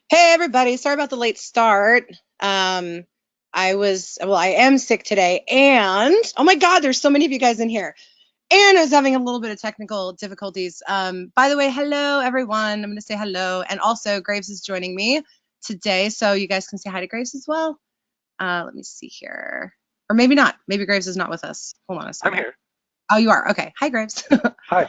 Hey everybody, sorry about the late start. Um, I am sick today, and oh my God, there's so many of you guys in here. And I was having a little bit of technical difficulties. By the way, hello everyone. I'm gonna say hello, and also Graves is joining me today, so you guys can say hi to Graves as well. Let me see here, or maybe not. Maybe Graves is not with us. Hold on a I'm second. here. Oh, you are. Okay. Hi, Graves. Hi.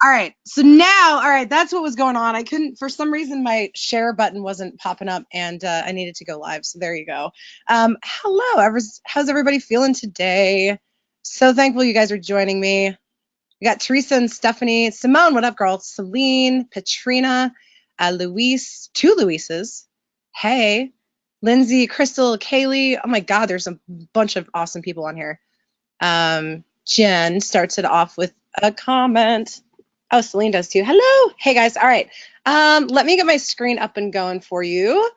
All right. So now, all right, that's what was going on. I couldn't, for some reason, my share button wasn't popping up and I needed to go live. So there you go. Hello. How's everybody feeling today? So thankful you guys are joining me. We got Teresa and Stephanie. Simone, what up, girl? Celine, Katrina, Luis, two Luises. Hey. Lindsay, Crystal, Kaylee. Oh my God, there's a bunch of awesome people on here. Jen starts it off with a comment. Oh, Celine does too. Hello. Hey guys. All right. Let me get my screen up and going for you,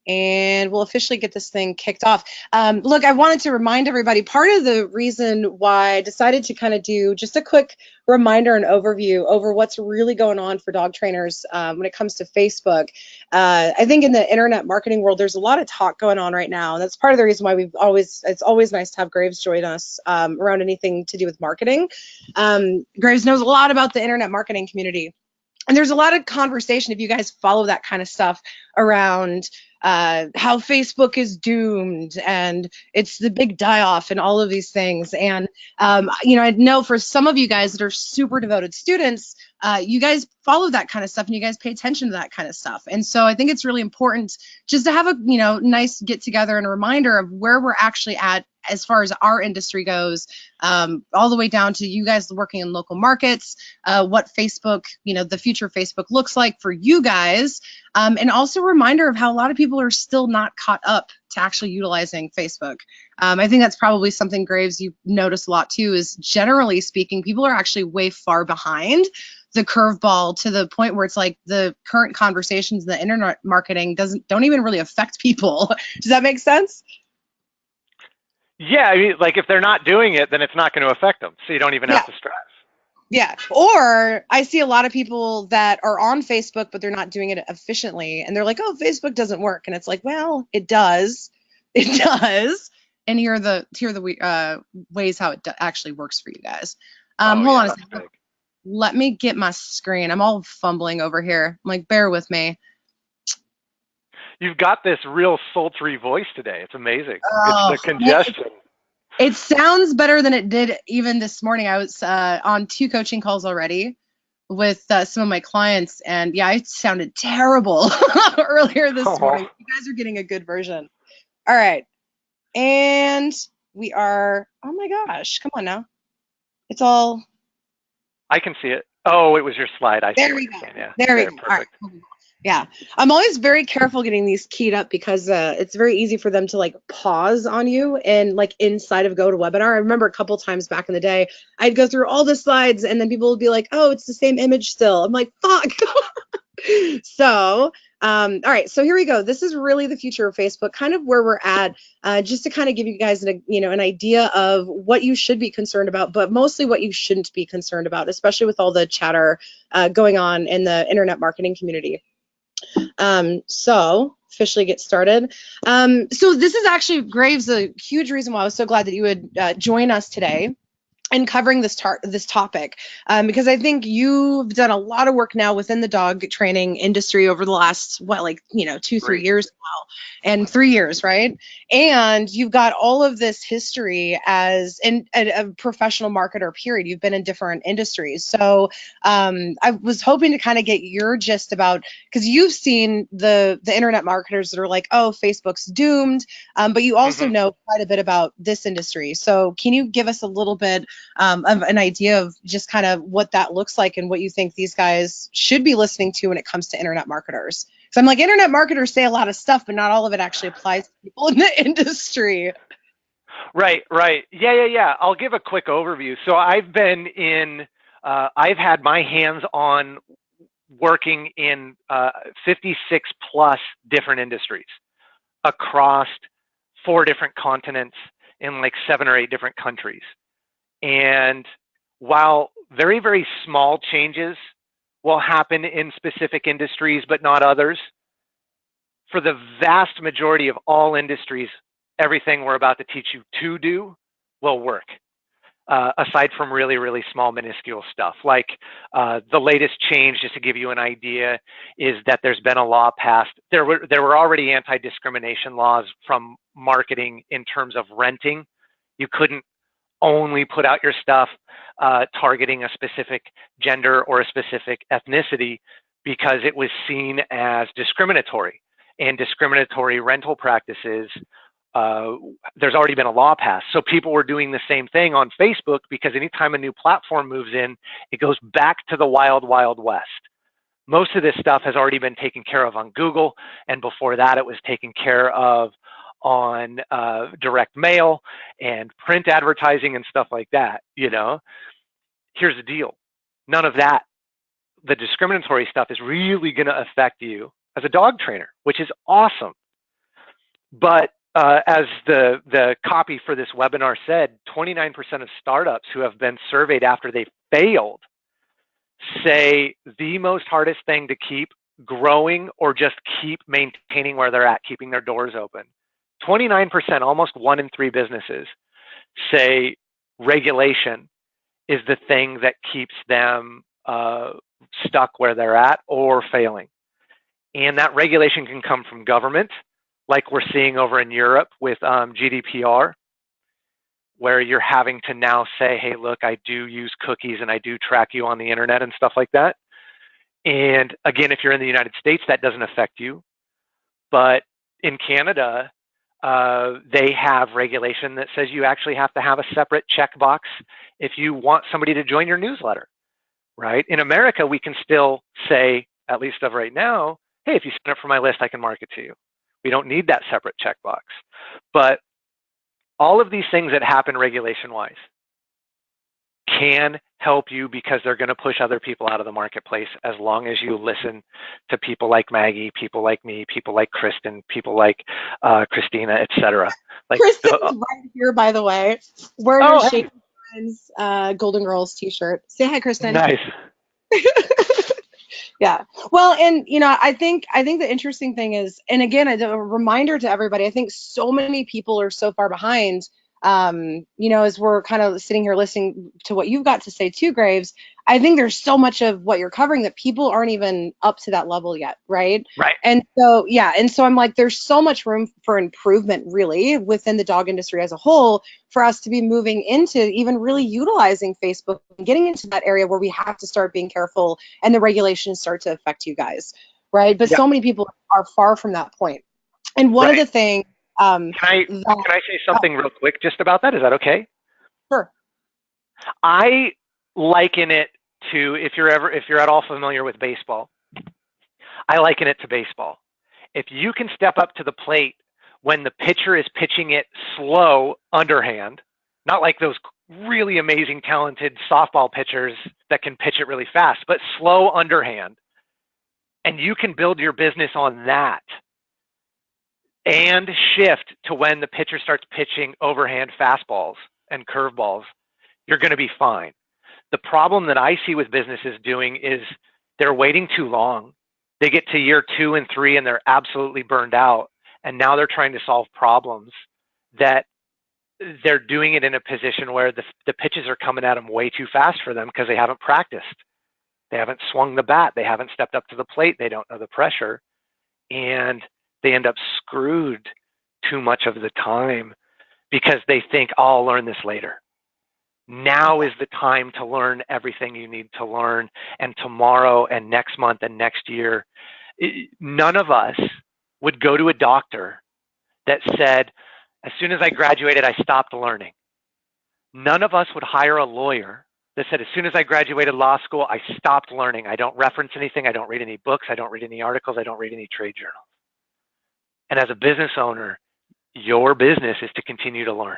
and we'll officially get this thing kicked off. Look, I wanted to remind everybody, part of the reason why I decided to kind of do just a quick reminder and overview over what's really going on for dog trainers when it comes to Facebook. I think in the internet marketing world, there's a lot of talk going on right now. And that's part of the reason why it's always nice to have Graves join us around anything to do with marketing. Graves knows a lot about the internet marketing community. And there's a lot of conversation, if you guys follow that kind of stuff, around how Facebook is doomed and it's the big die off and all of these things. And, I know for some of you guys that are super devoted students, you guys follow that kind of stuff and you guys pay attention to that kind of stuff. And so I think it's really important just to have a, nice get together and a reminder of where we're actually at as far as our industry goes, all the way down to you guys working in local markets, what Facebook, the future of Facebook looks like for you guys, and also a reminder of how a lot of people are still not caught up to actually utilizing Facebook. I think that's probably something, Graves, you notice a lot too, is generally speaking, people are actually way far behind the curveball to the point where it's like the current conversations in the internet marketing don't even really affect people. Does that make sense? Yeah, I mean, like if they're not doing it, then it's not going to affect them. So you don't even Yeah. have to stress. Yeah. Or I see a lot of people that are on Facebook, but they're not doing it efficiently. And they're like, oh, Facebook doesn't work. And it's like, well, it does. It does. And here are the ways how it actually works for you guys. Oh Hold yeah, on a that's second. big. Let me get my screen. I'm all fumbling over here. I'm like, bear with me. You've got this real sultry voice today. It's amazing. It's Oh, the congestion. it sounds better than it did even this morning. I was on two coaching calls already with some of my clients, and yeah, I sounded terrible earlier this Oh, morning. You guys are getting a good version. All right, and we are. Oh my gosh, come on now! It's all I can see it. Oh, it was your slide. I see there. what We you're go. saying. Yeah, There we there, go. All perfect. right. Yeah, I'm always very careful getting these keyed up because it's very easy for them to like pause on you and like inside of GoToWebinar. I remember a couple times back in the day, I'd go through all the slides and then people would be like, "Oh, it's the same image still." I'm like, "Fuck." So, all right, so here we go. This is really the future of Facebook, kind of where we're at, just to kind of give you guys an idea of what you should be concerned about, but mostly what you shouldn't be concerned about, especially with all the chatter going on in the internet marketing community. So officially get started. So this is actually, Graves, a huge reason why I was so glad that you would join us today and covering this topic, because I think you've done a lot of work now within the dog training industry over the last, what, like, 2 3 Great. years now, and 3 years, right? And you've got all of this history as a professional marketer, period. You've been in different industries. So I was hoping to kind of get your gist about, because you've seen the internet marketers that are like, oh, Facebook's doomed, but you also hmm know quite a bit about this industry. So can you give us a little bit of an idea of just kind of what that looks like and what you think these guys should be listening to when it comes to internet marketers? So I'm like, internet marketers say a lot of stuff, but not all of it actually applies to people in the industry. Right, right. Yeah, yeah, yeah. I'll give a quick overview. So I've had my hands on working in 56 plus different industries across 4 different continents in like 7 or 8 different countries. And while very, very small changes will happen in specific industries, but not others, for the vast majority of all industries, everything we're about to teach you to do will work. Aside from really, really small, minuscule stuff. Like the latest change, just to give you an idea, is that there's been a law passed. There were already anti-discrimination laws from marketing in terms of renting. You couldn't only put out your stuff targeting a specific gender or a specific ethnicity because it was seen as discriminatory. And discriminatory rental practices, there's already been a law passed. So people were doing the same thing on Facebook because anytime a new platform moves in, it goes back to the wild, wild west. Most of this stuff has already been taken care of on Google, and before that it was taken care of on direct mail and print advertising and stuff like that. Here's the deal. None of that, the discriminatory stuff, is really going to affect you as a dog trainer, which is awesome. But as the copy for this webinar said, 29% of startups who have been surveyed after they failed say the most hardest thing to keep growing or just keep maintaining where they're at, keeping their doors open. 29%, almost 1 in 3 businesses, say regulation is the thing that keeps them stuck where they're at or failing. And that regulation can come from government, like we're seeing over in Europe with GDPR, where you're having to now say, hey, look, I do use cookies and I do track you on the internet and stuff like that. And again, if you're in the United States, that doesn't affect you. But in Canada, they have regulation that says you actually have to have a separate checkbox if you want somebody to join your newsletter, right? In America, we can still say, at least of right now, hey, if you sign up for my list, I can market to you. We don't need that separate checkbox. But all of these things that happen regulation-wise can help you because they're going to push other people out of the marketplace as long as you listen to people like Maggie, people like me, people like Kristen, people like Christina, etc. Like Kristen's right here, by the way, wearing her Shady Times Golden Girls t-shirt. Say hi, Kristen. Nice. Yeah. Well, and I think the interesting thing is, and again, a reminder to everybody, I think so many people are so far behind, as we're kind of sitting here listening to what you've got to say too, Graves. I think there's so much of what you're covering that people aren't even up to that level yet, right? Right. And so, yeah, and so I'm like, there's so much room for improvement really within the dog industry as a whole for us to be moving into even really utilizing Facebook and getting into that area where we have to start being careful and the regulations start to affect you guys, right? But so many people are far from that point. And one of the things, can I say something real quick just about that? Is that okay? Sure. I liken it to, if you're at all familiar with baseball, I liken it to baseball. If you can step up to the plate when the pitcher is pitching it slow underhand, not like those really amazing talented softball pitchers that can pitch it really fast, but slow underhand, and you can build your business on that and shift to when the pitcher starts pitching overhand fastballs and curveballs, you're going to be fine. The problem that I see with businesses doing is they're waiting too long. They get to year 2 and 3 and they're absolutely burned out. And now they're trying to solve problems that they're doing it in a position where the pitches are coming at them way too fast for them because they haven't practiced. They haven't swung the bat. They haven't stepped up to the plate. They don't know the pressure. And they end up screwed too much of the time because they think, oh, I'll learn this later. Now is the time to learn everything you need to learn, and tomorrow and next month and next year. None of us would go to a doctor that said, as soon as I graduated, I stopped learning. None of us would hire a lawyer that said, as soon as I graduated law school, I stopped learning. I don't reference anything. I don't read any books. I don't read any articles. I don't read any trade journals. And as a business owner, your business is to continue to learn.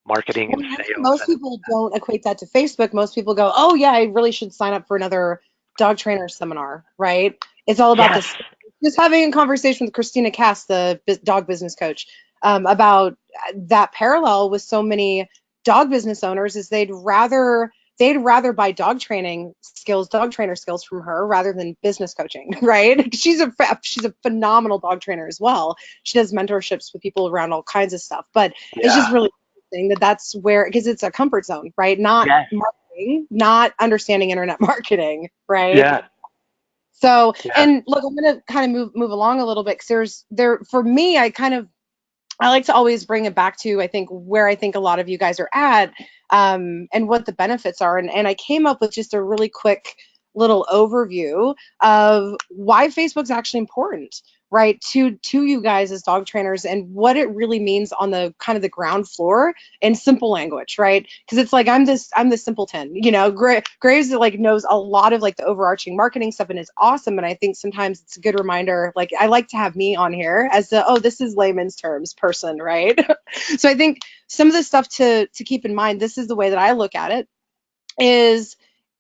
Marketing and sales. Most people don't equate that to Facebook. Most people go, oh yeah, I really should sign up for another dog trainer seminar, right? It's all about this. Just having a conversation with Christina Cass, the dog business coach, about that parallel with so many dog business owners is they'd rather they'd rather buy dog trainer skills from her rather than business coaching, right? She's a phenomenal dog trainer as well. She does mentorships with people around all kinds of stuff, but it's just Yeah. really interesting that that's where, because it's a comfort zone, right? Not Yes. marketing, not understanding internet marketing, right? Yeah. So, Yeah. and look, I'm going to kind of move along a little bit because for me, I like to always bring it back to, I think, where I think a lot of you guys are at, and what the benefits are. And I came up with just a really quick little overview of why Facebook's actually important, right, to you guys as dog trainers, and what it really means on the kind of the ground floor in simple language, right? Because it's like I'm this simpleton, Graves like knows a lot of like the overarching marketing stuff and is awesome. And I think sometimes it's a good reminder, like I like to have me on here as the, oh, this is layman's terms person, right? So I think some of the stuff to keep in mind, this is the way that I look at it, is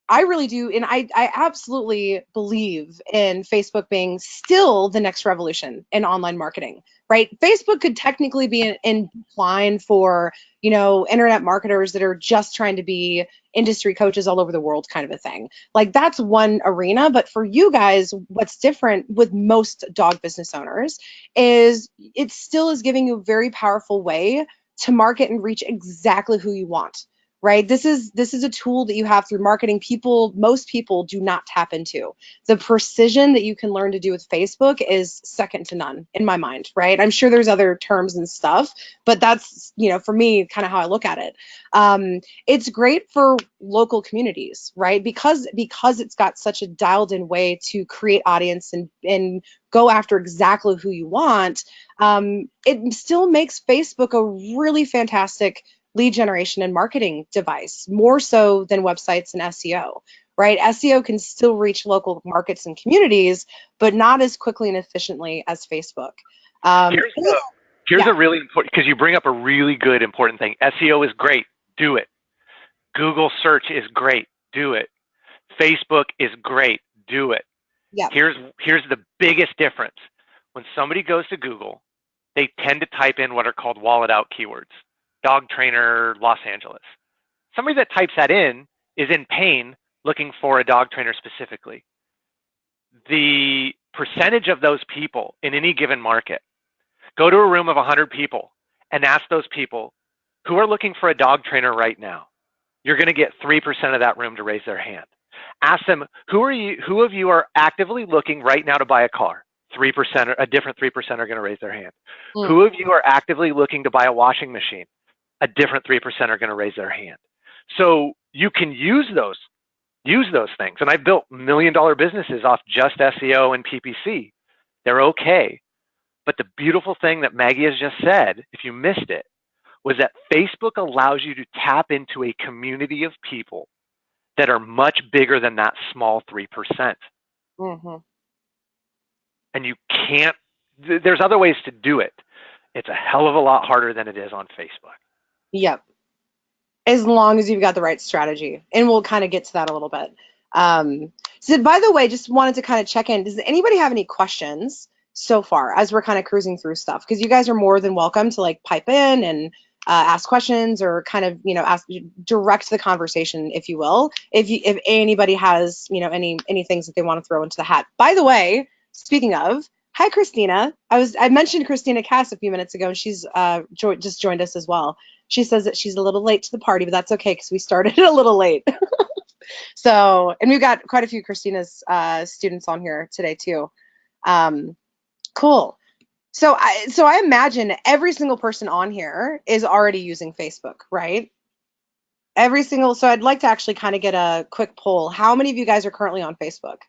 I really do, and I absolutely believe in Facebook being still the next revolution in online marketing, right? Facebook could technically be in decline for, internet marketers that are just trying to be industry coaches all over the world kind of a thing. Like that's one arena, but for you guys, what's different with most dog business owners is it still is giving you a very powerful way to market and reach exactly who you want, right? This is a tool that you have through marketing most people do not tap into. The precision that you can learn to do with Facebook is second to none in my mind, right? I'm sure there's other terms and stuff, but that's, for me, kind of how I look at it. It's great for local communities, right? Because it's got such a dialed in way to create audience and go after exactly who you want. It still makes Facebook a really fantastic lead generation and marketing device, more so than websites and SEO, right? SEO can still reach local markets and communities, but not as quickly and efficiently as Facebook. Here's a, here's Yeah, a really important, because you bring up a really good important thing. SEO is great. Do it. Google search is great. Do it. Facebook is great. Do it. yeah, Here's the biggest difference. When somebody goes to Google, they tend to type in what are called wallet out keywords. Dog trainer, Los Angeles. Somebody that types that in is in pain looking for a dog trainer specifically. The percentage of those people in any given market, go to a room of 100 people and ask those people who are looking for a dog trainer right now. You're going to get 3% of that room to raise their hand. Ask them, who of you are actively looking right now to buy a car? 3%, a different 3% are going to raise their hand. mm, Who of you are actively looking to buy a washing machine? A different 3% are going to raise their hand. So you can use those things. And I've built $1 million businesses off just SEO and PPC. They're okay. But the beautiful thing that Maggie has just said, if you missed it, was that Facebook allows you to tap into a community of people that are much bigger than that small 3%. mm-hmm. And you can't, there's other ways to do it. It's a hell of a lot harder than it is on Facebook. Yep. As long as you've got the right strategy, and we'll kind of get to that a little bit. So by the way, just wanted to kind of check in. Does anybody have any questions so far as we're kind of cruising through stuff? Because you guys are more than welcome to like pipe in and ask questions, or kind of ask, direct the conversation, if you will. If anybody has any things that they want to throw into the hat. By the way, speaking of, hi Christina. I mentioned Christina Cass a few minutes ago, and she's just joined us as well. She says that she's a little late to the party, but that's okay because we started a little late. So, and we've got quite a few Christina's students on here today too. Cool. So I imagine every single person on here is already using Facebook, right? So I'd like to actually kind of get a quick poll. How many of you guys are currently on Facebook?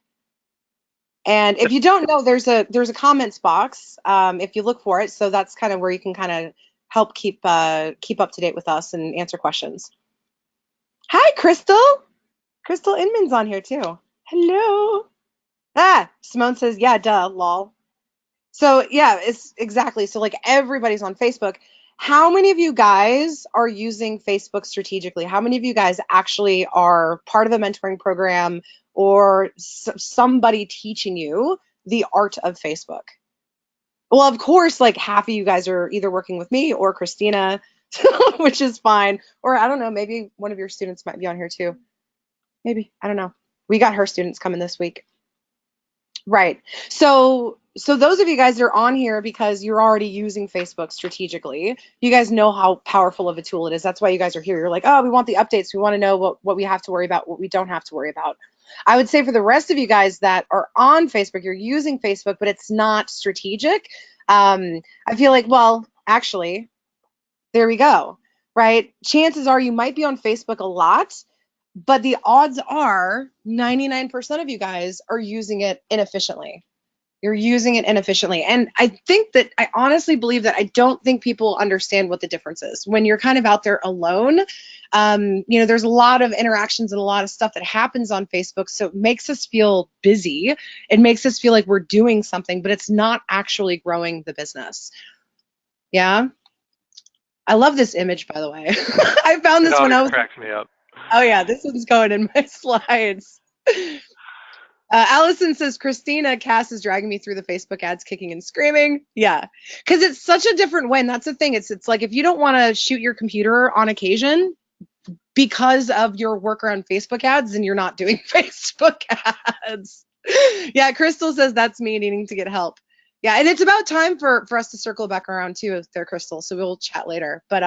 And if you don't know, there's a comments box if you look for it. So that's kind of where you can kind of help keep up to date with us and answer questions. Hi, Crystal. Crystal Inman's on here too. Hello. Simone says, yeah, duh, lol. So yeah, it's exactly. So like everybody's on Facebook. How many of you guys are using Facebook strategically? How many of you guys actually are part of a mentoring program or somebody teaching you the art of Facebook? Well, of course, like half of you guys are either working with me or Christina, which is fine. Or I don't know, maybe one of your students might be on here too. Maybe. I don't know. We got her students coming this week. Right. So those of you guys that are on here because you're already using Facebook strategically, you guys know how powerful of a tool it is. That's why you guys are here. You're like, oh, we want the updates. We want to know what we have to worry about, what we don't have to worry about. I would say for the rest of you guys that are on Facebook, you're using Facebook, but it's not strategic. I feel like, well, actually, there we go. Right? Chances are you might be on Facebook a lot, but the odds are 99% of you guys are using it inefficiently. You're using it inefficiently. And I honestly believe that I don't think people understand what the difference is. When you're kind of out there alone, there's a lot of interactions and a lot of stuff that happens on Facebook. So it makes us feel busy. It makes us feel like we're doing something, but it's not actually growing the business. Yeah. I love this image, by the way. I found It this when always I was, cracks me up. oh yeah, this one's going in my slides. Allison says, Christina, Cass is dragging me through the Facebook ads, kicking and screaming. Yeah, because it's such a different way. And that's the thing. It's like if you don't want to shoot your computer on occasion because of your work around Facebook ads, then you're not doing Facebook ads. Yeah, Crystal says that's me needing to get help. Yeah, and it's about time for us to circle back around too there, Crystal. So we'll chat later. But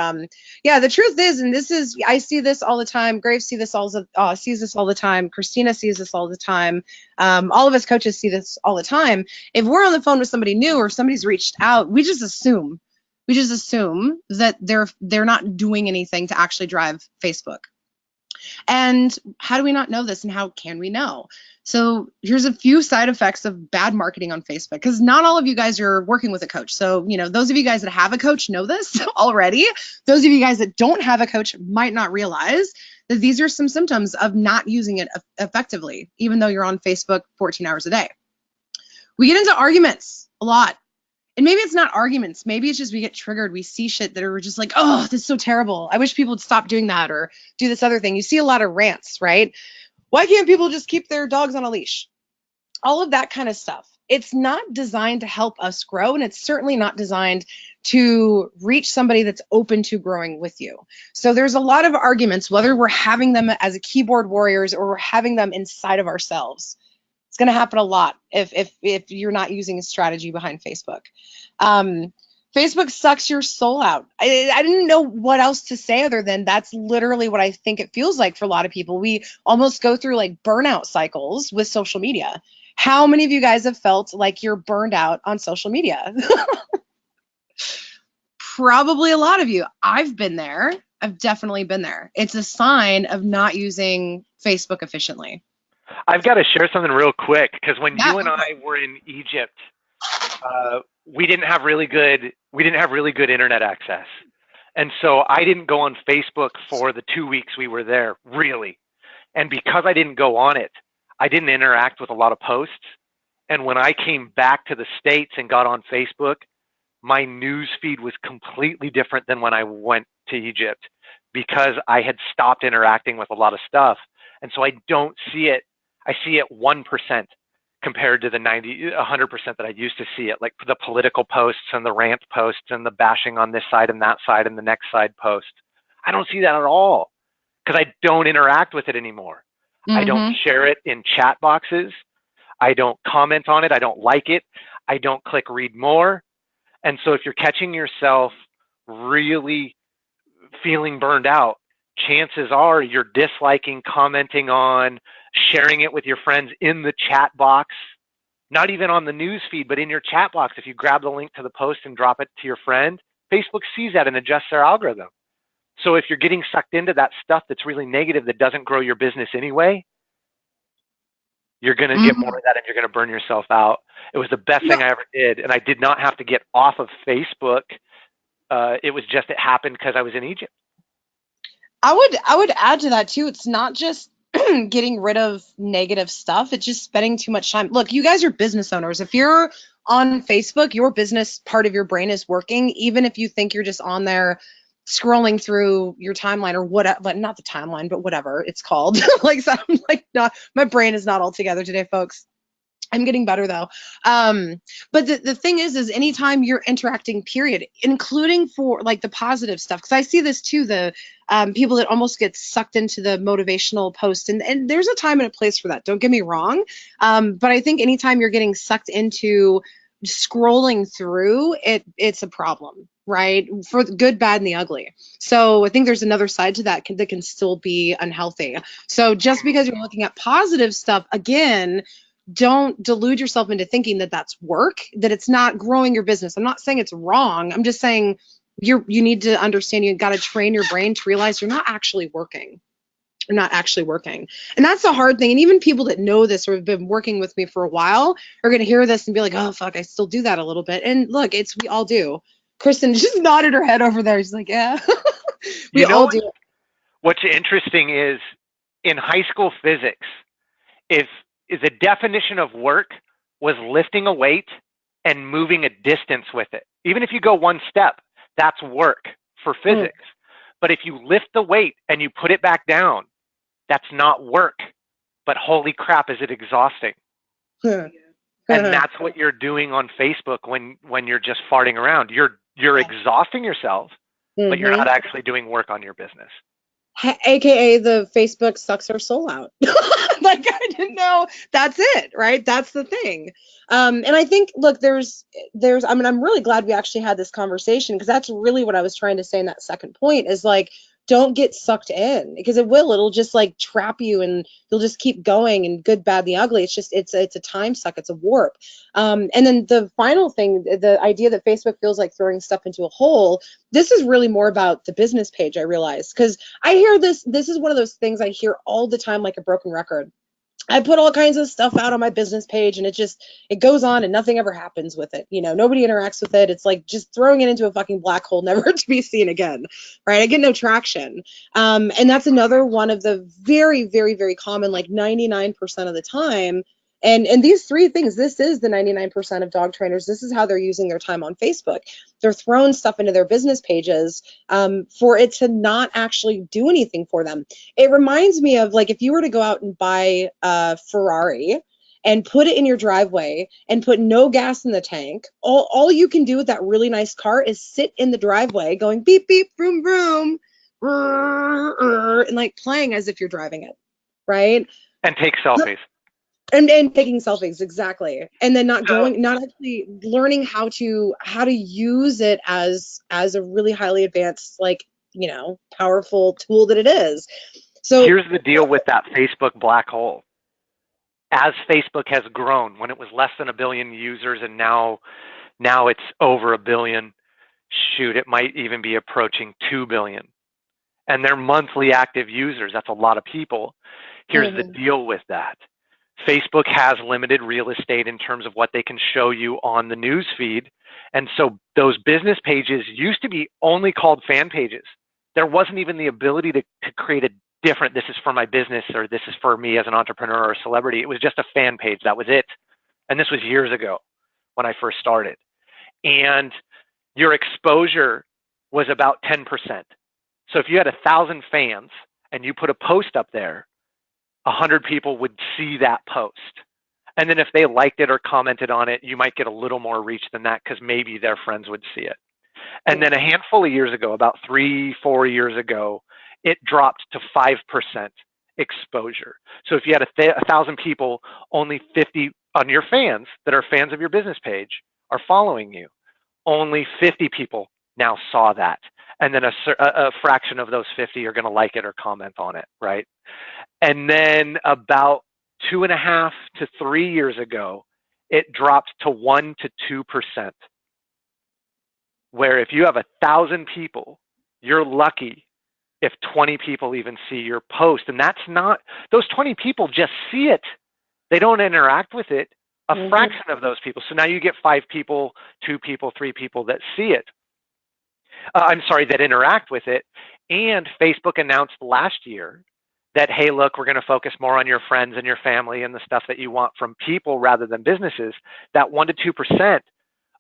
yeah, the truth is, and this is, I see this all the time. Graves sees this all the time. Christina sees this all the time. All of us coaches see this all the time. If we're on the phone with somebody new or somebody's reached out, we just assume that they're not doing anything to actually drive Facebook. And how do we not know this, and how can we know? So here's a few side effects of bad marketing on Facebook, because not all of you guys are working with a coach. So, those of you guys that have a coach know this already. Those of you guys that don't have a coach might not realize that these are some symptoms of not using it effectively, even though you're on Facebook 14 hours a day. We get into arguments a lot. And maybe it's not arguments. Maybe it's just we get triggered. We see shit that are just like, oh, this is so terrible. I wish people would stop doing that or do this other thing. You see a lot of rants, right? Why can't people just keep their dogs on a leash? All of that kind of stuff. It's not designed to help us grow, and it's certainly not designed to reach somebody that's open to growing with you. So there's a lot of arguments, whether we're having them as a keyboard warriors or we're having them inside of ourselves. It's going to happen a lot if you're not using a strategy behind Facebook. Facebook sucks your soul out. I didn't know what else to say other than that's literally what I think it feels like for a lot of people. We almost go through like burnout cycles with social media. How many of you guys have felt like you're burned out on social media? Probably a lot of you. I've been there. I've definitely been there. It's a sign of not using Facebook efficiently. I've got to share something real quick, because when Yeah, you and I were in Egypt, we didn't have really good internet access, and so I didn't go on Facebook for the 2 weeks we were there, really. And because I didn't go on it, I didn't interact with a lot of posts. And when I came back to the States and got on Facebook, my news feed was completely different than when I went to Egypt, because I had stopped interacting with a lot of stuff. And so I don't see it. I see it 1% compared to the 100% that I used to see it, like the political posts and the rant posts and the bashing on this side and that side and the next side post. I don't see that at all, because I don't interact with it anymore. I don't share it in chat boxes. I don't comment on it. I don't like it. I don't click read more. And so if you're catching yourself really feeling burned out, chances are you're disliking, commenting on, sharing it with your friends in the chat box, not even on the news feed, but in your chat box. If you grab the link to the post and drop it to your friend, Facebook sees that and adjusts their algorithm. So if you're getting sucked into that stuff that's really negative, that doesn't grow your business anyway, you're going to get more of that, and you're going to burn yourself out. It was the best thing I ever did. And I did not have to get off of Facebook. It was just, it happened because I was in Egypt. I would add to that too. It's not just getting rid of negative stuff. It's just spending too much time. Look, you guys are business owners. If you're on Facebook, your business part of your brain is working, even if you think you're just on there scrolling through your timeline or whatever, but not the timeline, but whatever it's called. Like, so I'm like, not, my brain is not all together today, folks. I'm getting better though. But the thing is anytime you're interacting, period, including for like the positive stuff, because I see this too, the people that almost get sucked into the motivational post, and there's a time and a place for that. Don't get me wrong. But I think anytime you're getting sucked into scrolling through it, it's a problem, right? For the good, bad, and the ugly. So I think there's another side to that that can still be unhealthy. So just because you're looking at positive stuff, again, don't delude yourself into thinking that that's work, that it's not growing your business. I'm not saying it's wrong. I'm just saying you need to understand, you got to train your brain to realize you're not actually working. You're not actually working. And that's the hard thing. And even people that know this or have been working with me for a while are going to hear this and be like, oh, fuck, I still do that a little bit. And look, we all do. Kristen just nodded her head over there. She's like, yeah, we You all know do. what's interesting is in high school physics, if the definition of work was lifting a weight and moving a distance with it. Even if you go one step, that's work for physics. But if you lift the weight and you put it back down, that's not work. But holy crap, is it exhausting? Mm. And that's what you're doing on Facebook when you're just farting around. You're exhausting yourself, but you're not actually doing work on your business. AKA the Facebook sucks our soul out. Like, I didn't know that's it, right? That's the thing. And I think, look, I mean, I'm really glad we actually had this conversation, because that's really what I was trying to say in that second point is like, don't get sucked in, because it'll just like trap you and you'll just keep going, and good, bad, the ugly. It's just, it's a time suck. It's a warp. And then the final thing, the idea that Facebook feels like throwing stuff into a hole, this is really more about the business page, I realize, because I hear this is one of those things I hear all the time, like a broken record. I put all kinds of stuff out on my business page, and it goes on and nothing ever happens with it. Nobody interacts with it. It's like just throwing it into a fucking black hole, never to be seen again. Right. I get no traction. And that's another one of the very, very, very common, like 99% of the time. And these three things, this is the 99% of dog trainers. This is how they're using their time on Facebook. They're throwing stuff into their business pages for it to not actually do anything for them. It reminds me of, like, if you were to go out and buy a Ferrari and put it in your driveway and put no gas in the tank, all you can do with that really nice car is sit in the driveway going beep, beep, vroom, vroom, and like playing as if you're driving it, right? And take selfies. And taking selfies, exactly. And then not actually learning how to use it as a really highly advanced, like, powerful tool that it is. So here's the deal with that Facebook black hole. As Facebook has grown, when it was less than 1 billion users and now it's over 1 billion, shoot, it might even be approaching 2 billion. And they're monthly active users. That's a lot of people. Here's the deal with that. Facebook has limited real estate in terms of what they can show you on the news feed. And so those business pages used to be only called fan pages. There wasn't even the ability to create a different, this is for my business, or this is for me as an entrepreneur or a celebrity. It was just a fan page. That was it. And this was years ago when I first started. And your exposure was about 10%. So if you had 1,000 fans and you put a post up there, 100 people would see that post. And then if they liked it or commented on it, you might get a little more reach than that, because maybe their friends would see it. And then a handful of years ago, about 3-4 years ago, it dropped to 5% exposure. So if you had 1,000 people, only 50 on your fans that are fans of your business page are following you. Only 50 people now saw that. And then a fraction of those 50 are going to like it or comment on it, right? And then about 2.5 to 3 years ago, it dropped to 1 to 2%. Where if you have 1,000 people, you're lucky if 20 people even see your post. And that's not, those 20 people just see it. They don't interact with it. A fraction of those people. So now you get 5 people, 2 people, 3 people that see it. That interact with it. And Facebook announced last year that, hey, look, we're going to focus more on your friends and your family and the stuff that you want from people rather than businesses. That 1 to 2%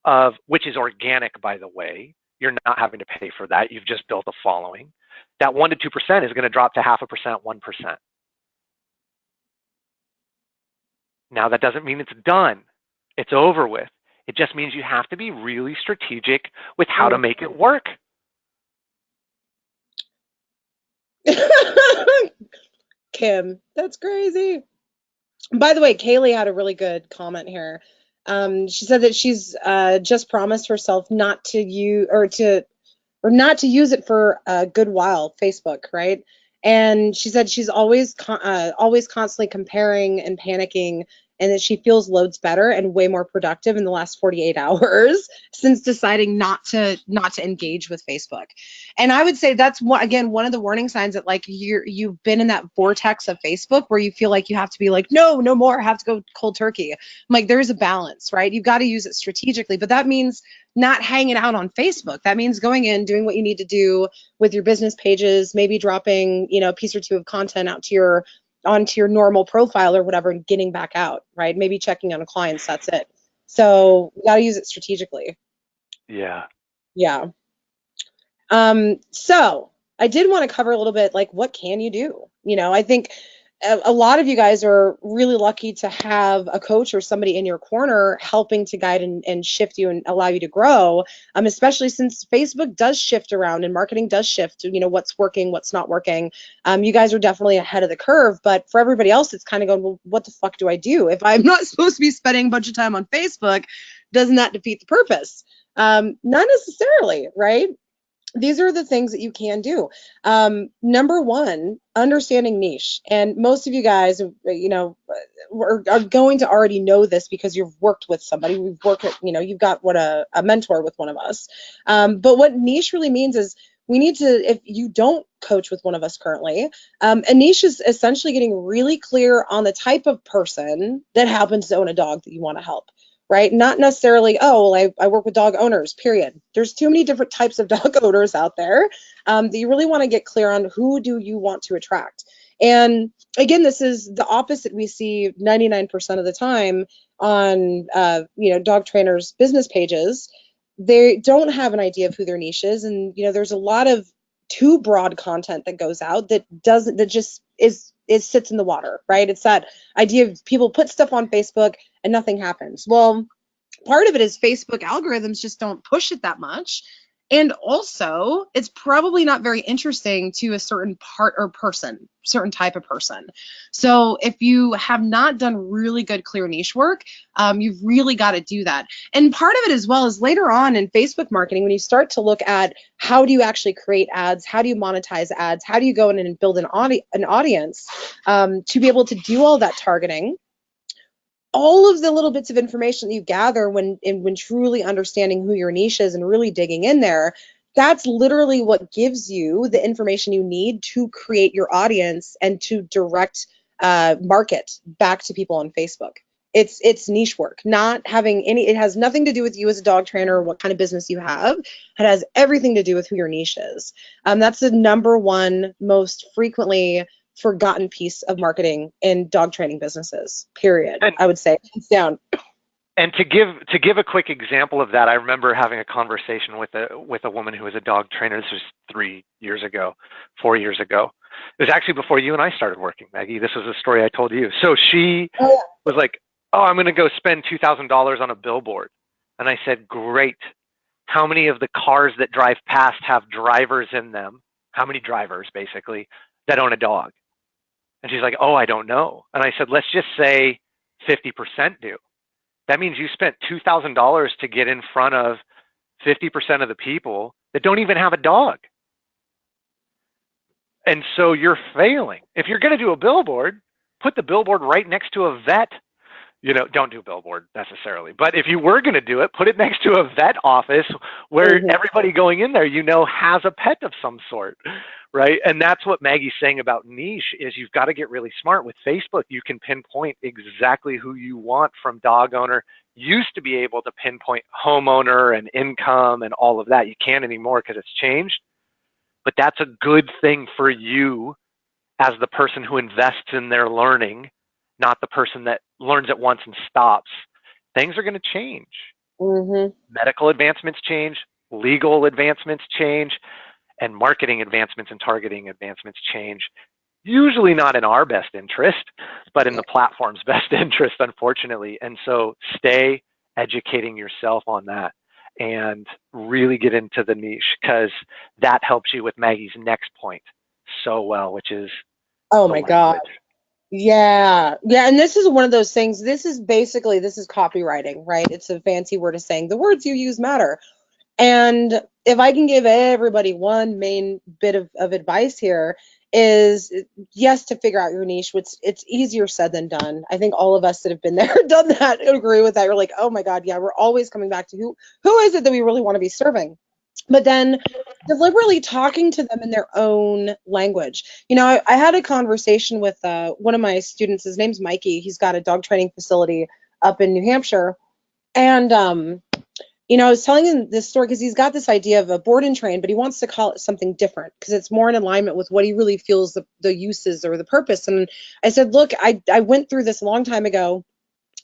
of, which is organic, by the way, you're not having to pay for that. You've just built a following. That 1 to 2% is going to drop to 0.5%, 1%. Now, that doesn't mean it's done. It's over with. It just means you have to be really strategic with how to make it work. Kim, that's crazy. By the way, Kaylee had a really good comment here. She said that she's just promised herself not to use or not to use it for a good while, Facebook, right? And she said she's always constantly comparing and panicking, and that she feels loads better and way more productive in the last 48 hours since deciding not to engage with Facebook. And I would say that's again one of the warning signs that like you've been in that vortex of Facebook where you feel like you have to be like, no, no more, I have to go cold turkey. I'm like, there's a balance, right? You've got to use it strategically, but that means not hanging out on Facebook. That means going in, doing what you need to do with your business pages, maybe dropping, a piece or two of content out to your onto your normal profile or whatever, and getting back out, right? Maybe checking on clients, that's it. So you got to use it strategically. Yeah. Yeah. So I did want to cover a little bit like what can you do? I think a lot of you guys are really lucky to have a coach or somebody in your corner helping to guide and shift you and allow you to grow. Especially since Facebook does shift around and marketing does shift, what's working, what's not working. You guys are definitely ahead of the curve, but for everybody else, it's kind of going, well, what the fuck do I do? If I'm not supposed to be spending a bunch of time on Facebook, doesn't that defeat the purpose? Not necessarily, right? These are the things that you can do. Number one, understanding niche. And most of you guys, are going to already know this because you've worked with somebody. We've worked at, you've got a mentor with one of us. But what niche really means is we need to, if you don't coach with one of us currently, a niche is essentially getting really clear on the type of person that happens to own a dog that you want to help, right? Not necessarily, oh, well, I work with dog owners, period. There's too many different types of dog owners out there, that you really want to get clear on who do you want to attract. And again, this is the opposite we see 99% of the time on, dog trainers' business pages. They don't have an idea of who their niche is. And, there's a lot of too broad content that goes out that just sits in the water, right? It's that idea of people put stuff on Facebook and nothing happens. Well, part of it is Facebook algorithms just don't push it that much. And also, it's probably not very interesting to a certain part or person, certain type of person. So if you have not done really good, clear niche work, you've really got to do that. And part of it as well is later on in Facebook marketing, when you start to look at how do you actually create ads, how do you monetize ads, how do you go in and build an audience, to be able to do all that targeting, all of the little bits of information that you gather when truly understanding who your niche is and really digging in there, that's literally what gives you the information you need to create your audience and to direct market back to people on Facebook. It's niche work, not having any, it has nothing to do with you as a dog trainer or what kind of business you have. It has everything to do with who your niche is. That's the number one most frequently forgotten piece of marketing in dog training businesses, period. And I would say hands down. and to give a quick example of that, I remember having a conversation with a woman who was a dog trainer. This was 3 years ago, 4 years ago. It was actually before you and I started working, Maggie. This was a story I told you. So she was like, "Oh, I'm going to go spend $2,000 on a billboard," and I said, "Great. How many of the cars that drive past have drivers in them? How many drivers, basically, that own a dog?" And she's like, "Oh, I don't know." And I said, "Let's just say 50% do. That means you spent $2,000 to get in front of 50% of the people that don't even have a dog. And so you're failing. If you're going to do a billboard, put the billboard right next to a vet. Don't do a billboard necessarily, but if you were going to do it, put it next to a vet office where everybody going in there, has a pet of some sort, right? And that's what Maggie's saying about niche is you've got to get really smart with Facebook. You can pinpoint exactly who you want from dog owner. Used to be able to pinpoint homeowner and income and all of that. You can't anymore because it's changed, but that's a good thing for you as the person who invests in their learning, not the person that learns it once and stops. Things are going to change. Medical advancements change, legal advancements change, and marketing advancements and targeting advancements change. usually not in our best interest, but in the platform's best interest, unfortunately. And so stay educating yourself on that and really get into the niche, because that helps you with Maggie's next point so well, which is Oh the my God. language. Yeah. Yeah. And this is one of those things. This is basically, this is copywriting, right? It's a fancy word of saying the words you use matter. And if I can give everybody one main bit of advice here is, yes, to figure out your niche, which it's easier said than done. I think all of us that have been there, done that, agree with that. You're like, oh my God, yeah, we're always coming back to who is it that we really want to be serving? But then deliberately talking to them in their own language. You know, I had a conversation with one of my students. His name's Mikey. He's got a dog training facility up in New Hampshire. And you know, I was telling him this story because he's got this idea of a board and train, but he wants to call it something different because it's more in alignment with what he really feels the uses or the purpose. And I said, look, I went through this a long time ago.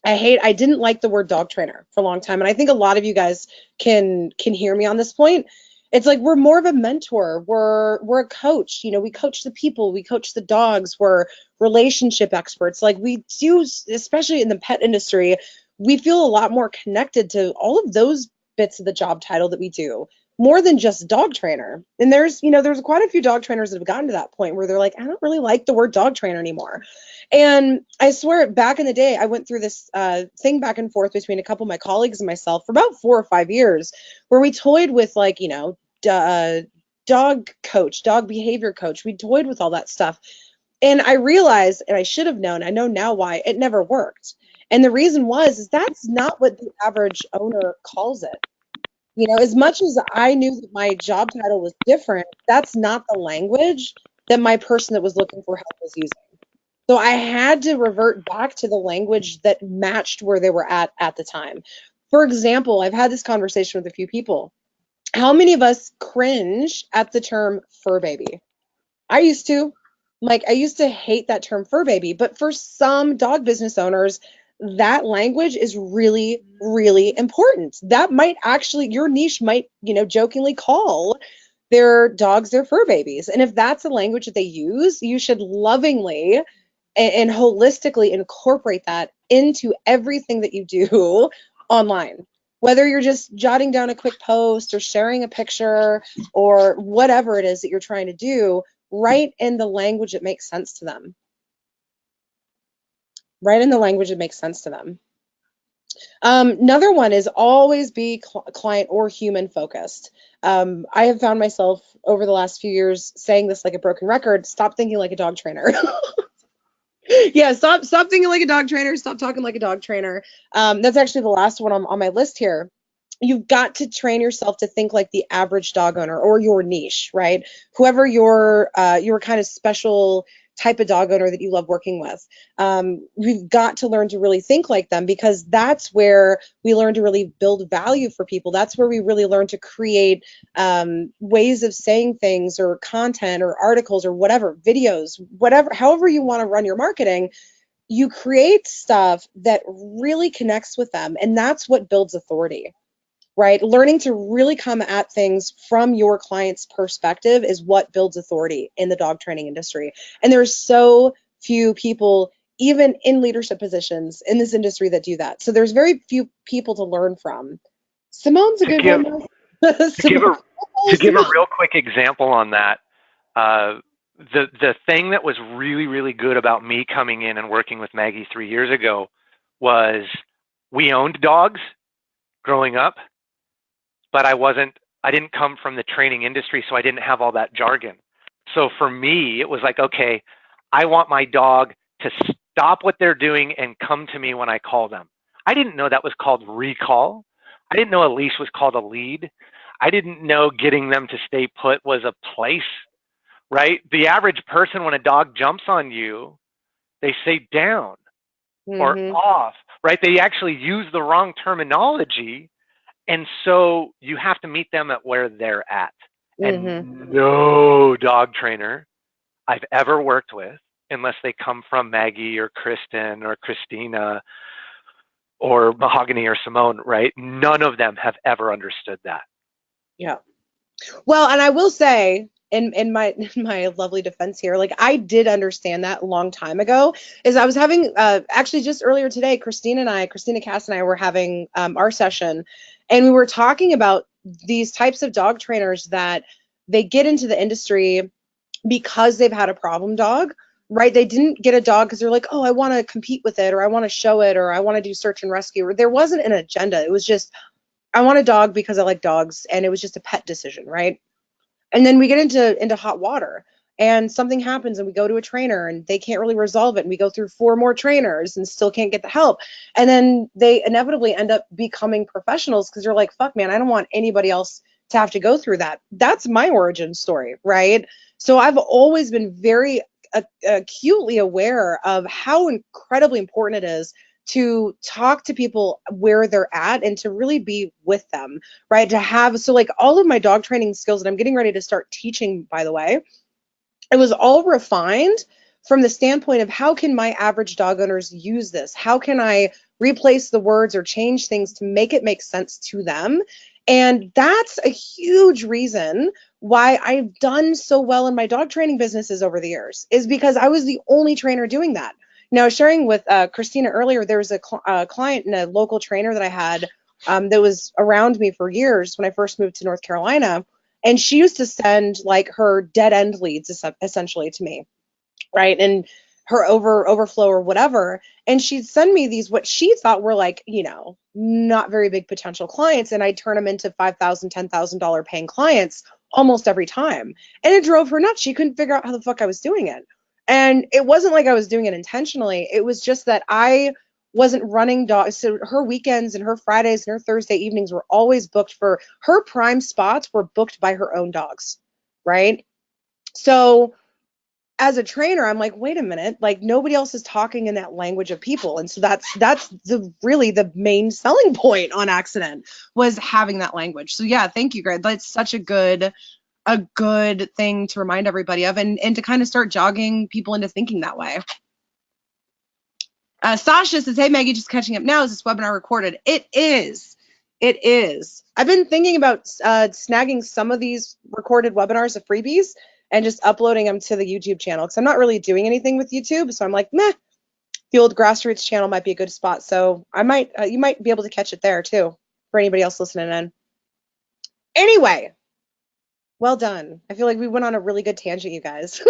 I didn't like the word dog trainer for a long time. And I think a lot of you guys can hear me on this point. It's like we're more of a mentor. We're a coach. You know, we coach the people, we coach the dogs, we're relationship experts. Like we do, especially in the pet industry, we feel a lot more connected to all of those bits of the job title that we do, more than just dog trainer. And there's, you know, there's quite a few dog trainers that have gotten to that point where they're like, I don't really like the word dog trainer anymore. And I swear, back in the day, I went through this thing back and forth between a couple of my colleagues and myself for about 4 or 5 years, where we toyed with, like, you know, dog coach, dog behavior coach. We toyed with all that stuff. And I realized, and I should have known, I know now why it never worked. And the reason was, is that's not what the average owner calls it. You know, as much as I knew that my job title was different, that's not the language that my person that was looking for help was using. So I had to revert back to the language that matched where they were at the time. For example, I've had this conversation with a few people. How many of us cringe at the term fur baby? I used to. Like, I used to hate that term fur baby, but for some dog business owners, that language is really, really important. That might actually, your niche might, you know, jokingly call their dogs their fur babies. And if that's the language that they use, you should lovingly and holistically incorporate that into everything that you do online. Whether you're just jotting down a quick post or sharing a picture or whatever it is that you're trying to do, write in the language that makes sense to them. Write in the language that makes sense to them. Another one is always be client or human focused. I have found myself over the last few years saying this like a broken record: stop thinking like a dog trainer. Yeah, stop thinking like a dog trainer. Stop talking like a dog trainer. That's actually the last one on my list here. You've got to train yourself to think like the average dog owner or your niche, right? Whoever your kind of special type of dog owner that you love working with. We've got to learn to really think like them, because that's where we learn to really build value for people. That's where we really learn to create ways of saying things or content or articles or whatever, videos, whatever, however you want to run your marketing. You create stuff that really connects with them, and that's what builds authority, right? Learning to really come at things from your client's perspective is what builds authority in the dog training industry. And there's so few people, even in leadership positions in this industry, that do that. So there's very few people to learn from. Simone's a To good give one. to give Simone. a Oh, to give a Simone. real quick example on that, uh, the thing that was really, really good about me coming in and working with Maggie 3 years ago was we owned dogs growing up, but I didn't come from the training industry, so I didn't have all that jargon. So for me, it was like, okay, I want my dog to stop what they're doing and come to me when I call them. I didn't know that was called recall. I didn't know a leash was called a lead. I didn't know getting them to stay put was a place, right? The average person, when a dog jumps on you, they say down or Mm-hmm. off, right? They actually use the wrong terminology. And so you have to meet them at where they're at. Mm-hmm. And no dog trainer I've ever worked with, unless they come from Maggie or Kristen or Christina or Mahogany or Simone, right? None of them have ever understood that. Yeah. Well, and I will say, in my in my lovely defense here, like I did understand that a long time ago. Is I was having actually just earlier today, Christina Cass and I were having our session, and we were talking about these types of dog trainers that they get into the industry because they've had a problem dog, right? They didn't get a dog because they're like, oh, I want to compete with it, or I want to show it, or I want to do search and rescue. There wasn't an agenda. It was just, I want a dog because I like dogs, and it was just a pet decision, right? And then we get into hot water, and something happens and we go to a trainer and they can't really resolve it, and we go through four more trainers and still can't get the help, and then they inevitably end up becoming professionals because they're like, fuck man, I don't want anybody else to have to go through that. That's my origin story, right? So I've always been very acutely aware of how incredibly important it is to talk to people where they're at and to really be with them, right? To have, so like all of my dog training skills that I'm getting ready to start teaching, by the way, it was all refined from the standpoint of how can my average dog owners use this? How can I replace the words or change things to make it make sense to them? And that's a huge reason why I've done so well in my dog training businesses over the years, is because I was the only trainer doing that. Now, sharing with Christina earlier, there was a client and a local trainer that I had that was around me for years when I first moved to North Carolina, and she used to send like her dead end leads essentially to me, right? And her overflow or whatever. And she'd send me these, what she thought were like, not very big potential clients. And I'd turn them into $5,000, $10,000 paying clients almost every time. And it drove her nuts. She couldn't figure out how the fuck I was doing it. And it wasn't like I was doing it intentionally. It was just that I wasn't running dogs. So her weekends and her Fridays and her Thursday evenings were always booked for her prime spots were booked by her own dogs, right? So as a trainer, I'm like, wait a minute, like nobody else is talking in that language of people. And so that's the really the main selling point on Accident, was having that language. So yeah, thank you, Greg. That's such a good thing to remind everybody of, and to kind of start jogging people into thinking that way. Sasha says, hey Maggie, just catching up now. Is this webinar recorded? It is. It is. I've been thinking about snagging some of these recorded webinars of freebies and just uploading them to the YouTube channel, because I'm not really doing anything with YouTube. So I'm like, meh, the old grassroots channel might be a good spot. So I might, you might be able to catch it there too, for anybody else listening in. Anyway, well done. I feel like we went on a really good tangent, you guys.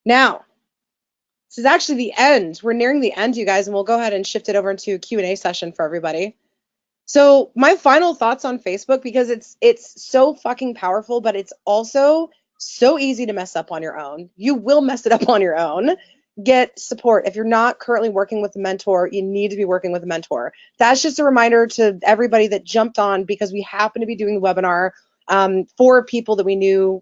Now, this is actually the end. We're nearing the end, you guys, and we'll go ahead and shift it over into a Q&A session for everybody. So my final thoughts on Facebook, because it's so fucking powerful, but it's also so easy to mess up on your own. You will mess it up on your own. Get support. If you're not currently working with a mentor, you need to be working with a mentor. That's just a reminder to everybody that jumped on because we happen to be doing the webinar for people that we knew,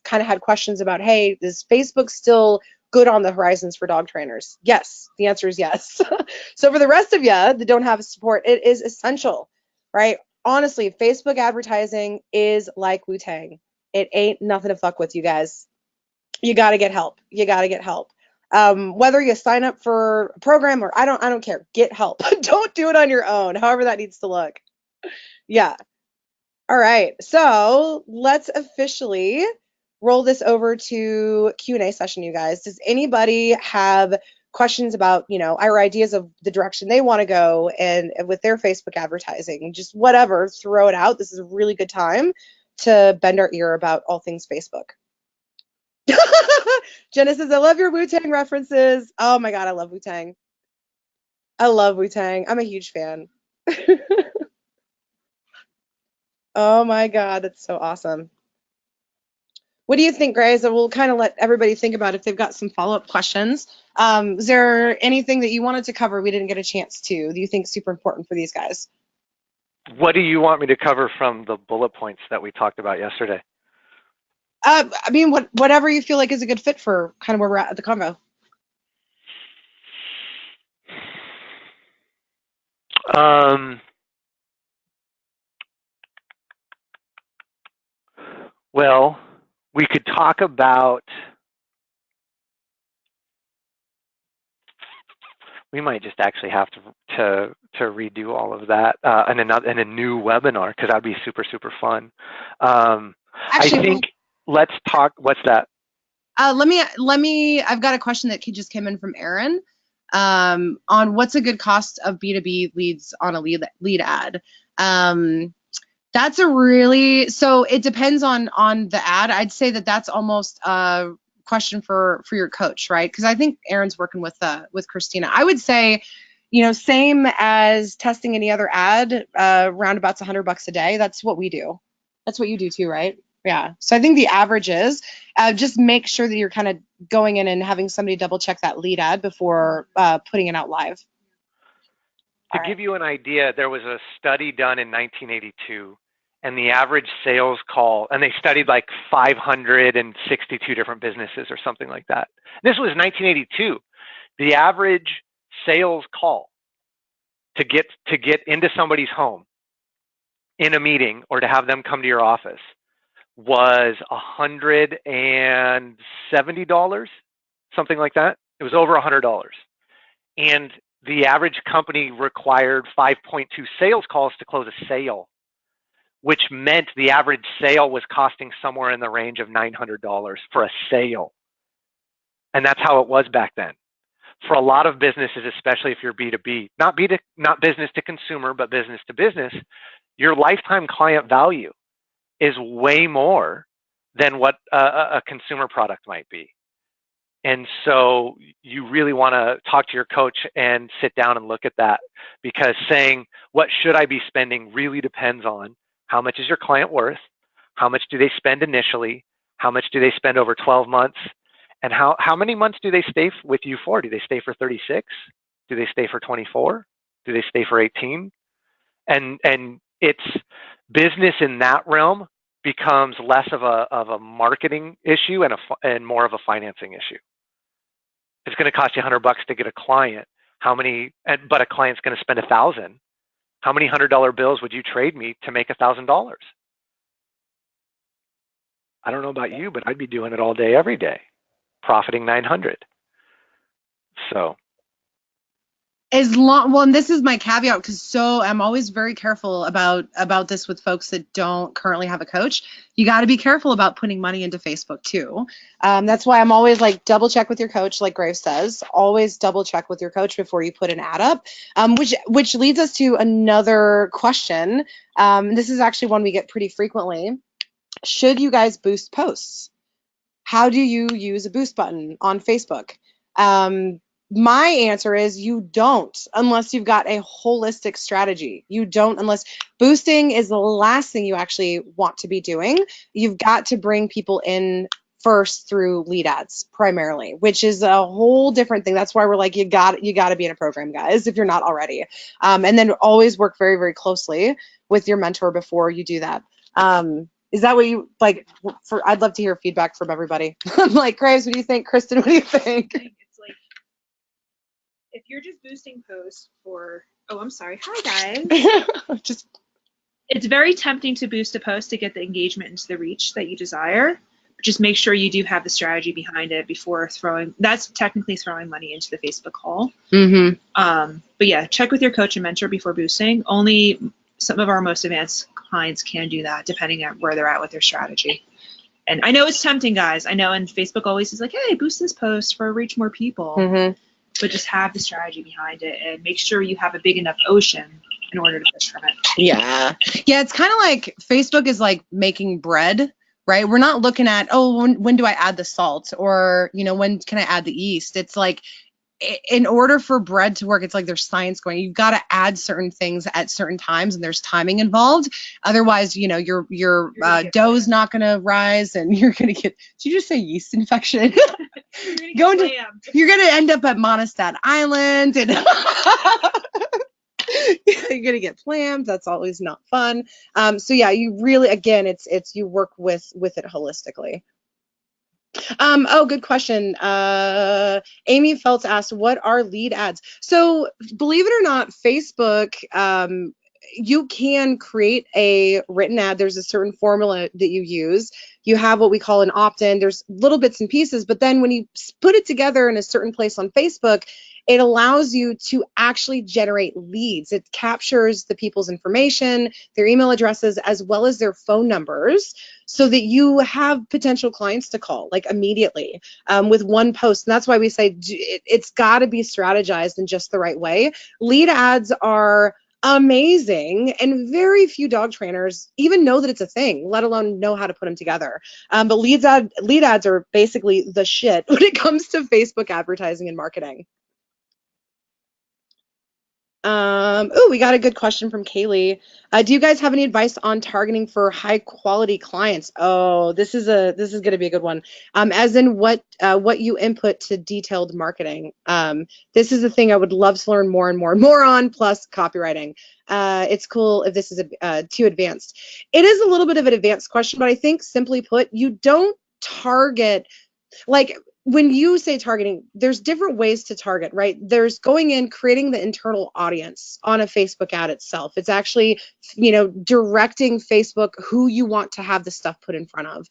kind of had questions about, hey, is Facebook still good on the horizons for dog trainers? Yes, the answer is yes. So for the rest of you that don't have support, it is essential, right? Honestly, Facebook advertising is like Wu-Tang. It ain't nothing to fuck with, you guys. You got to get help. You got to get help. Whether you sign up for a program or I don't care. Get help. Don't do it on your own, however that needs to look. Yeah. All right. So let's officially roll this over to Q&A session, you guys. Does anybody have questions about, our ideas of the direction they want to go and with their Facebook advertising? Just whatever, throw it out. This is a really good time to bend our ear about all things Facebook. Jenna says, I love your Wu-Tang references. Oh my God, I love Wu-Tang. I love Wu-Tang. I'm a huge fan. Oh my God, that's so awesome. What do you think, Grace? We'll kind of let everybody think about if they've got some follow-up questions. Is there anything that you wanted to cover we didn't get a chance to? Do you think super important for these guys? What do you want me to cover from the bullet points that we talked about yesterday? I mean, whatever you feel like is a good fit for kind of where we're at the convo. Well, we could talk about We might just actually have to redo all of that in a new webinar, because that'd be super, super fun. Actually, I think let's talk. What's that? Let me. I've got a question that just came in from Aaron on what's a good cost of B2B leads on a lead ad. That's a really, so it depends on the ad. I'd say that's almost a question for your coach, right? Because I think Aaron's working with Christina. I would say, same as testing any other ad, roundabouts $100 a day. That's what we do. That's what you do too, right? Yeah. So I think the average is just make sure that you're kind of going in and having somebody double check that lead ad before putting it out live. To give you an idea, there was a study done in 1982, and the average sales call, and they studied like 562 different businesses or something like that. This was 1982. The average sales call to get into somebody's home in a meeting or to have them come to your office was $170, something like that. It was over $100. And the average company required 5.2 sales calls to close a sale, which meant the average sale was costing somewhere in the range of $900 for a sale. And that's how it was back then. For a lot of businesses, especially if you're B2B, not business to consumer, but business to business, your lifetime client value is way more than what a consumer product might be. And so you really want to talk to your coach and sit down and look at that, because saying, what should I be spending, really depends on how much is your client worth, how much do they spend initially, how much do they spend over 12 months, and how many months do they stay with you for? Do they stay for 36? Do they stay for 24? Do they stay for 18? And it's business in that realm becomes less of a marketing issue and more of a financing issue. It's going to cost you $100 to get a client. But a client's going to spend $1,000. How many $100 bills would you trade me to make $1,000? I don't know about you, but I'd be doing it all day, every day, profiting 900. So. And this is my caveat, because I'm always very careful about this with folks that don't currently have a coach. You got to be careful about putting money into Facebook too. That's why I'm always like, double check with your coach, like Graves says. Always double check with your coach before you put an ad up. Which leads us to another question. This is actually one we get pretty frequently. Should you guys boost posts? How do you use a boost button on Facebook? My answer is you don't, unless you've got a holistic strategy. You don't, unless boosting is the last thing you actually want to be doing. You've got to bring people in first through lead ads primarily, which is a whole different thing. That's why we're like, you got to be in a program, guys, if you're not already. And then always work very, very closely with your mentor before you do that. Is that what you like? I'd love to hear feedback from everybody. I'm like, Graves, what do you think? Kristen, what do you think? It's like, if you're just boosting posts for, I'm sorry. Hi, guys. It's very tempting to boost a post to get the engagement into the reach that you desire. But just make sure you do have the strategy behind it before that's technically throwing money into the Facebook haul. Mm-hmm. But yeah, check with your coach and mentor before boosting. Only some of our most advanced clients can do that, depending on where they're at with their strategy. And I know it's tempting, guys. I know, and Facebook always is like, hey, boost this post for reach more people. Mm-hmm. But just have the strategy behind it and make sure you have a big enough ocean in order to fish from it. Yeah. It's kind of like Facebook is like making bread, right? We're not looking at, when do I add the salt, or, when can I add the yeast? It's like, in order for bread to work, it's like there's science going. You've got to add certain things at certain times, and there's timing involved. Otherwise, your dough's not going to rise, and you're going to get. Did you just say yeast infection? You're going to end up at Monistat Island, and you're going to get clams. That's always not fun. So yeah, you really, again, it's you work with it holistically. Good question. Amy Feltz asked, what are lead ads? So believe it or not, Facebook, you can create a written ad. There's a certain formula that you use. You have what we call an opt-in. There's little bits and pieces, but then when you put it together in a certain place on Facebook, it allows you to actually generate leads. It captures the people's information, their email addresses, as well as their phone numbers, so that you have potential clients to call like immediately with one post. And that's why we say it's got to be strategized in just the right way. Lead ads are amazing, and very few dog trainers even know that it's a thing, let alone know how to put them together. But lead ads are basically the shit when it comes to Facebook advertising and marketing. Oh, we got a good question from Kaylee. Do you guys have any advice on targeting for high quality clients? Oh, this is going to be a good one. As in what you input to detailed marketing. This is a thing I would love to learn more and more and more on. Plus copywriting. It's cool if this is too advanced. It is a little bit of an advanced question, but I think simply put, you don't target like. When you say targeting, there's different ways to target, right? There's going in, creating the internal audience on a Facebook ad itself. It's actually, directing Facebook who you want to have the stuff put in front of.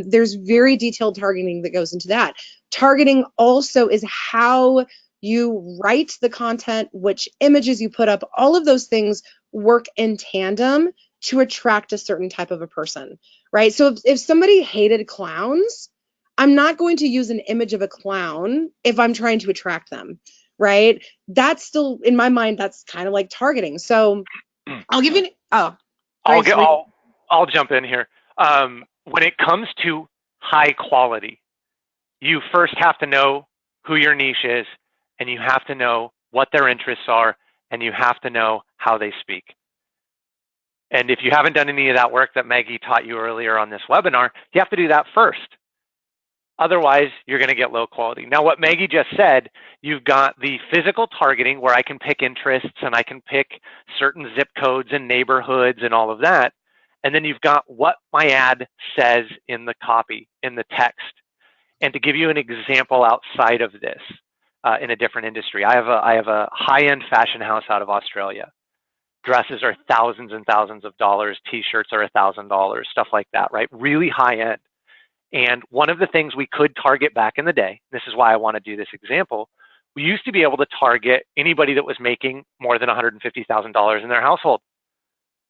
There's very detailed targeting that goes into that. Targeting also is how you write the content, which images you put up, all of those things work in tandem to attract a certain type of a person, right? So if somebody hated clowns, I'm not going to use an image of a clown if I'm trying to attract them, right? That's still, in my mind, that's kind of like targeting. So I'll give you I'll jump in here. When it comes to high quality, you first have to know who your niche is, and you have to know what their interests are, and you have to know how they speak. And if you haven't done any of that work that Maggie taught you earlier on this webinar, you have to do that first. Otherwise, you're going to get low quality. Now, what Maggie just said, you've got the physical targeting where I can pick interests and I can pick certain zip codes and neighborhoods and all of that. And then you've got what my ad says in the copy, in the text. And to give you an example outside of this, in a different industry, I have a high-end fashion house out of Australia. Dresses are thousands and thousands of dollars. T-shirts are $1,000, stuff like that, right? Really high-end. And one of the things we could target back in the day, this is why I want to do this example, we used to be able to target anybody that was making more than $150,000 in their household.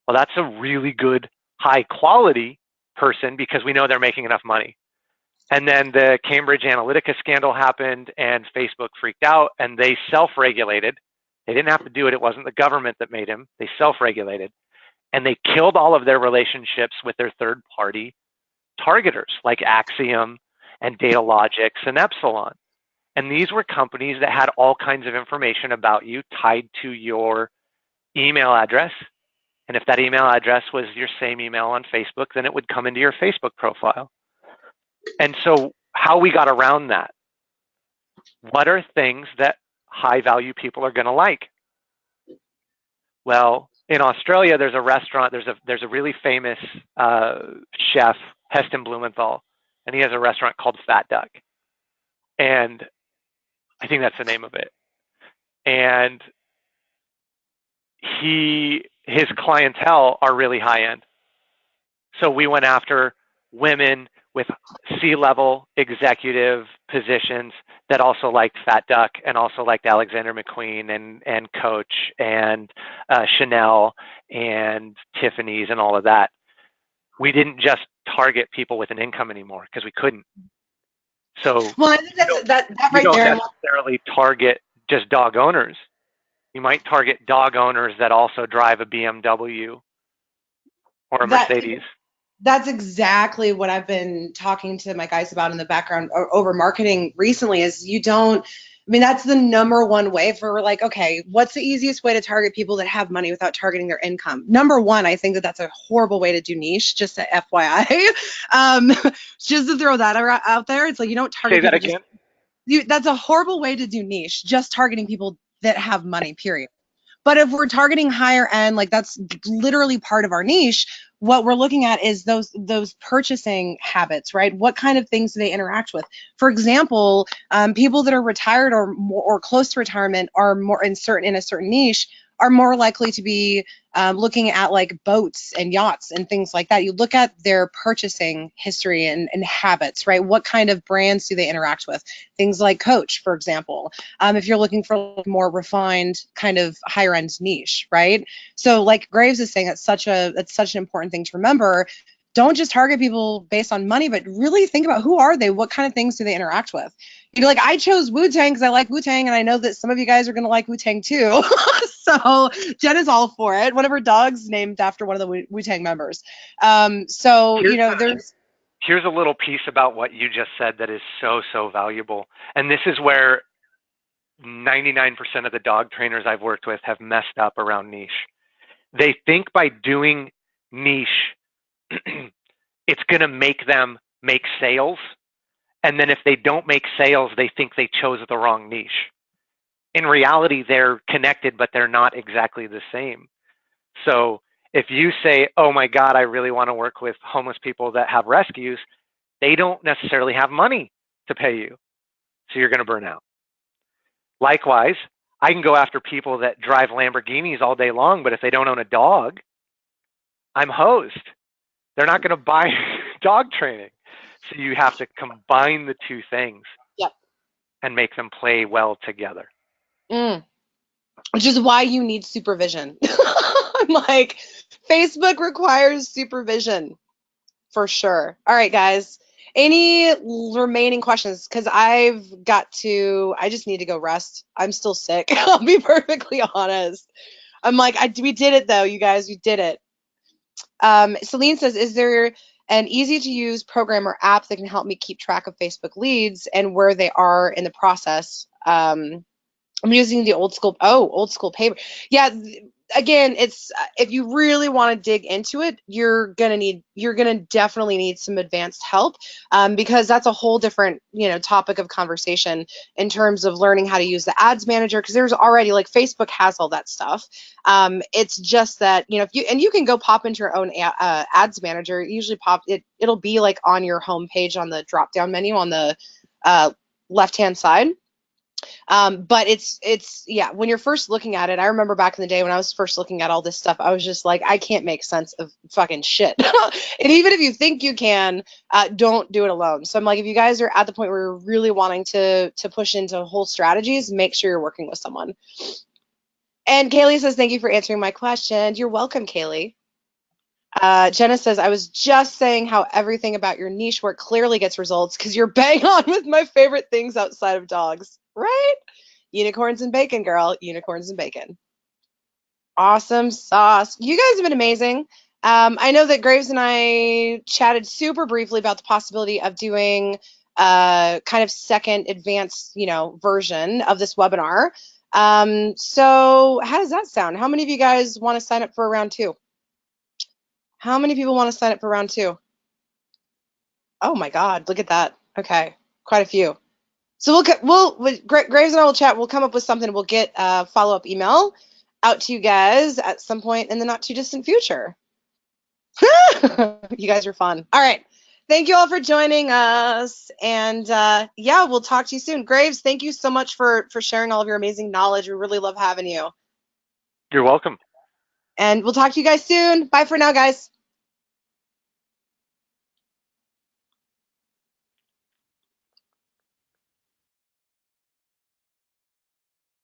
Well, that's a really good high quality person because we know they're making enough money. And then the Cambridge Analytica scandal happened and Facebook freaked out and they self-regulated. They didn't have to do it. It wasn't the government that made them. They self-regulated. And they killed all of their relationships with their third-party targeters like Axiom and Datalogix and Epsilon. And these were companies that had all kinds of information about you tied to your email address. And if that email address was your same email on Facebook, then it would come into your Facebook profile. And so how we got around that, what are things that high value people are going to like? Well, in Australia, there's a restaurant, there's a really famous chef, Heston Blumenthal, and he has a restaurant called Fat Duck. And I think that's the name of it. And his clientele are really high end. So we went after women with C-level executive positions that also liked Fat Duck and also liked Alexander McQueen and Coach and Chanel and Tiffany's and all of that. We didn't just target people with an income anymore because we couldn't. So well, I think that right you don't there necessarily target just dog owners. You might target dog owners that also drive a BMW or a Mercedes. That's exactly what I've been talking to my guys about in the background over marketing recently is that's the number one way for like, okay, what's the easiest way to target people that have money without targeting their income? Number one, I think that's a horrible way to do niche, just a FYI. Just to throw that out there. It's like you don't target Say that again? That's a horrible way to do niche, just targeting people that have money, period. But if we're targeting higher end, like that's literally part of our niche, what we're looking at is those purchasing habits, right? What kind of things do they interact with? For example, people that are retired or close to retirement are more in a certain niche are more likely to be looking at like boats and yachts and things like that. You look at their purchasing history and habits, right? What kind of brands do they interact with? Things like Coach, for example. If you're looking for like more refined kind of higher end niche, right? So like Graves is saying, that's such an important thing to remember. Don't just target people based on money, but really think about who are they? What kind of things do they interact with? You know, like I chose Wu-Tang because I like Wu-Tang, and I know that some of you guys are going to like Wu-Tang too. So Jen is all for it. One of her dogs named after one of the Wu-Tang members. So, you know, here's a little piece about what you just said that is so, so valuable. And this is where 99% of the dog trainers I've worked with have messed up around niche. They think by doing niche, it's going to make them make sales. And then if they don't make sales, they think they chose the wrong niche. In reality, they're connected, but they're not exactly the same. So if you say, oh my God, I really want to work with homeless people that have rescues, they don't necessarily have money to pay you. So you're going to burn out. Likewise, I can go after people that drive Lamborghinis all day long, but if they don't own a dog, I'm hosed. They're not going to buy dog training. So you have to combine the two things. Yep. And make them play well together. Which is why you need supervision. I'm like, Facebook requires supervision for sure. All right, guys. Any remaining questions? Because I just need to go rest. I'm still sick. I'll be perfectly honest. I'm like, we did it though, you guys. We did it. Celine says, is there an easy to use program or app that can help me keep track of Facebook leads and where they are in the process? I'm using the old school paper. Yeah, again, it's if you really want to dig into it, you're gonna definitely need some advanced help, because that's a whole different topic of conversation in terms of learning how to use the ads manager, because there's already, like, Facebook has all that stuff. It's just that if you can go pop into your own ads manager. Usually it'll be like on your home page on the drop down menu on the left hand side. But yeah, when you're first looking at it, I remember back in the day when I was first looking at all this stuff, I was just like, I can't make sense of fucking shit. And even if you think you can, don't do it alone. So I'm like, if you guys are at the point where you're really wanting to push into whole strategies, make sure you're working with someone. And Kaylee says, thank you for answering my question. You're welcome, Kaylee. Jenna says, I was just saying how everything about your niche work clearly gets results because you're bang on with my favorite things outside of dogs, right? Unicorns and bacon, girl. Unicorns and bacon. Awesome sauce. You guys have been amazing. I know that Graves and I chatted super briefly about the possibility of doing kind of second advanced, version of this webinar. So how does that sound? How many of you guys want to sign up for round 2? How many people want to sign up for round 2? Oh my God, look at that. Okay, quite a few. So Graves and I will chat. We'll come up with something. We'll get a follow-up email out to you guys at some point in the not too distant future. You guys are fun. All right. Thank you all for joining us. And yeah, we'll talk to you soon. Graves, thank you so much for sharing all of your amazing knowledge. We really love having you. You're welcome. And we'll talk to you guys soon. Bye for now, guys.